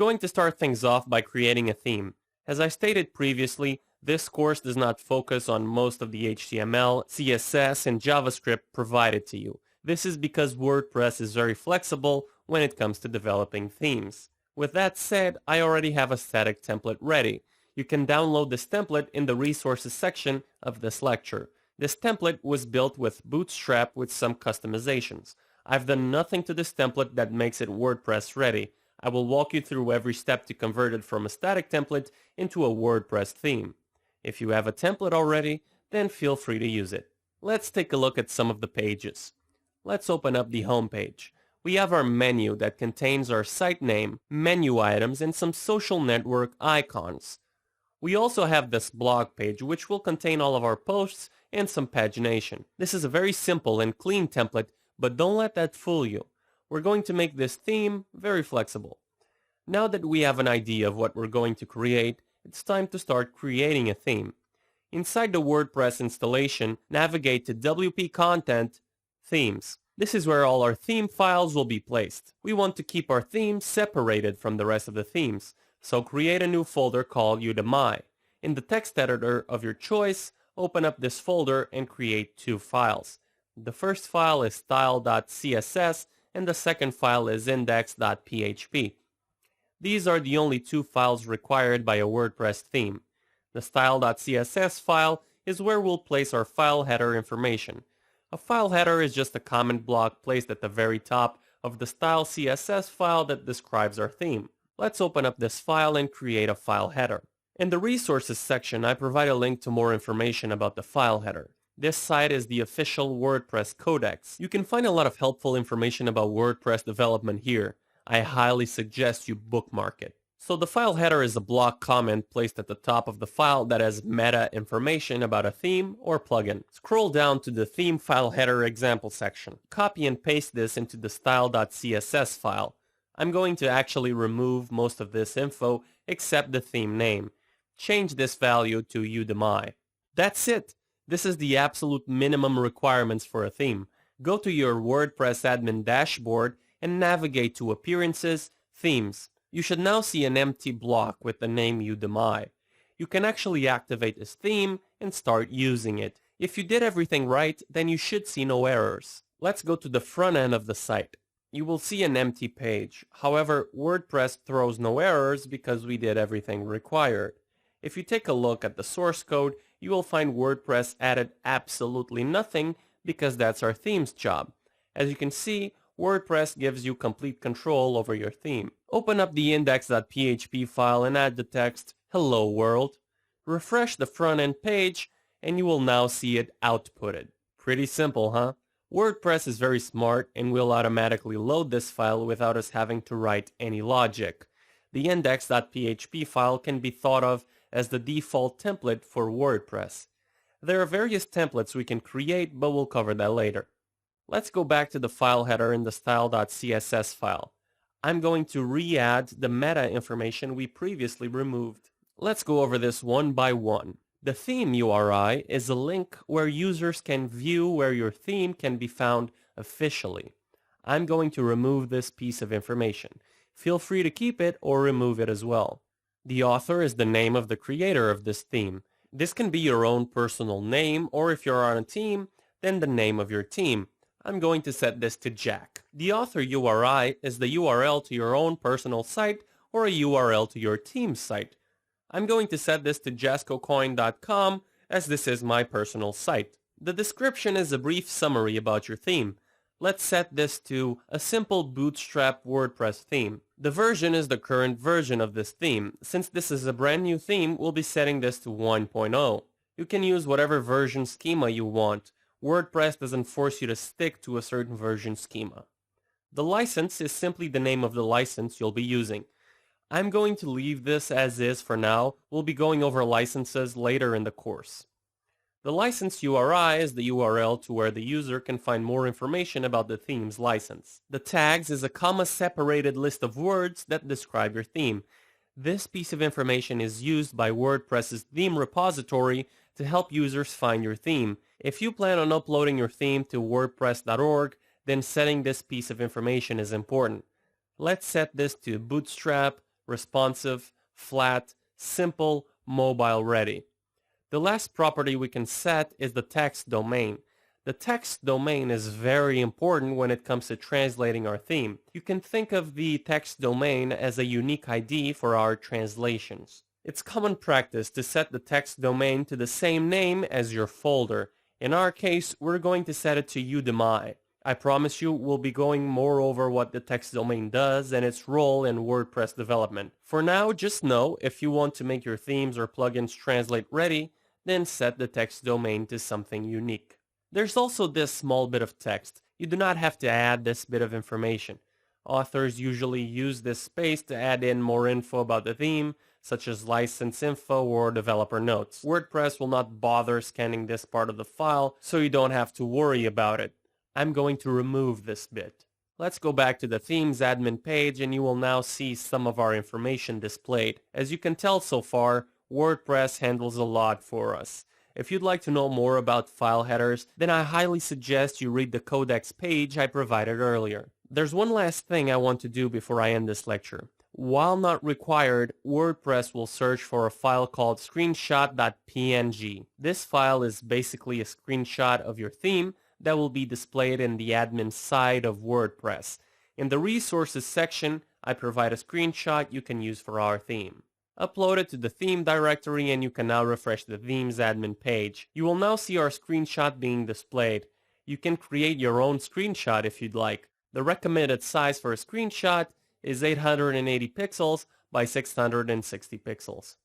going to start things off by creating a theme. As I stated previously, this course does not focus on most of the HTML, CSS, and JavaScript provided to you. This is because WordPress is very flexible when it comes to developing themes. With that said, I already have a static template ready. You can download this template in the resources section of this lecture. This template was built with Bootstrap with some customizations. I've done nothing to this template that makes it WordPress ready. I will walk you through every step to convert it from a static template into a WordPress theme. If you have a template already, then feel free to use it. Let's take a look at some of the pages. Let's open up the home page. We have our menu that contains our site name, menu items, and some social network icons. We also have this blog page, which will contain all of our posts and some pagination. This is a very simple and clean template, but don't let that fool you. We're going to make this theme very flexible. Now that we have an idea of what we're going to create, it's time to start creating a theme. Inside the WordPress installation, navigate to WP Content, Themes. This is where all our theme files will be placed. We want to keep our themes separated from the rest of the themes, so create a new folder called Udemy. In the text editor of your choice, open up this folder and create two files. The first file is style.css and the second file is index.php. These are the only two files required by a WordPress theme. The style.css file is where we'll place our file header information. A file header is just a comment block placed at the very top of the style CSS file that describes our theme. Let's open up this file and create a file header. In the resources section, I provide a link to more information about the file header. This site is the official WordPress Codex. You can find a lot of helpful information about WordPress development here. I highly suggest you bookmark it. So the file header is a block comment placed at the top of the file that has meta information about a theme or plugin. Scroll down to the theme file header example section. Copy and paste this into the style.css file. I'm going to actually remove most of this info except the theme name. Change this value to Udemy. That's it. This is the absolute minimum requirements for a theme. Go to your WordPress admin dashboard and navigate to Appearances, Themes. You should now see an empty block with the name Udemy. You can actually activate this theme and start using it. If you did everything right, then you should see no errors. Let's go to the front end of the site. You will see an empty page. However, WordPress throws no errors because we did everything required. If you take a look at the source code, you will find WordPress added absolutely nothing because that's our theme's job. As you can see, WordPress gives you complete control over your theme. Open up the index.php file and add the text, "Hello world." Refresh the front end page and you will now see it outputted. Pretty simple, huh? WordPress is very smart and will automatically load this file without us having to write any logic. The index.php file can be thought of as the default template for WordPress. There are various templates we can create, but we'll cover that later. Let's go back to the file header in the style.css file. I'm going to re-add the meta information we previously removed. Let's go over this one by one. The theme URI is a link where users can view where your theme can be found officially. I'm going to remove this piece of information. Feel free to keep it or remove it as well. The author is the name of the creator of this theme. This can be your own personal name, or if you're on a team, then the name of your team. I'm going to set this to Jack. The author URI is the URL to your own personal site or a URL to your team's site. I'm going to set this to jascocoin.com as this is my personal site. The description is a brief summary about your theme. Let's set this to a simple Bootstrap WordPress theme. The version is the current version of this theme. Since this is a brand new theme, we'll be setting this to 1.0. You can use whatever version schema you want. WordPress doesn't force you to stick to a certain version schema. The license is simply the name of the license you'll be using. I'm going to leave this as is for now. We'll be going over licenses later in the course. The license URI is the URL to where the user can find more information about the theme's license. The tags is a comma-separated list of words that describe your theme. This piece of information is used by WordPress's theme repository to help users find your theme. If you plan on uploading your theme to wordpress.org, then setting this piece of information is important. Let's set this to Bootstrap responsive, flat, simple, mobile ready. The last property we can set is the text domain. The text domain is very important when it comes to translating our theme. You can think of the text domain as a unique ID for our translations. It's common practice to set the text domain to the same name as your folder. In our case, we're going to set it to Udemy. I promise you we'll be going more over what the text domain does and its role in WordPress development. For now, just know if you want to make your themes or plugins translate ready, then set the text domain to something unique. There's also this small bit of text. You do not have to add this bit of information. Authors usually use this space to add in more info about the theme, such as license info or developer notes. WordPress will not bother scanning this part of the file, so you don't have to worry about it. I'm going to remove this bit. Let's go back to the themes admin page and you will now see some of our information displayed. As you can tell so far, WordPress handles a lot for us. If you'd like to know more about file headers, then I highly suggest you read the codex page I provided earlier. There's one last thing I want to do before I end this lecture. While not required, WordPress will search for a file called screenshot.png. This file is basically a screenshot of your theme that will be displayed in the admin side of WordPress. In the resources section, I provide a screenshot you can use for our theme. Upload it to the theme directory and you can now refresh the themes admin page. You will now see our screenshot being displayed. You can create your own screenshot if you'd like. The recommended size for a screenshot is 880 pixels by 660 pixels.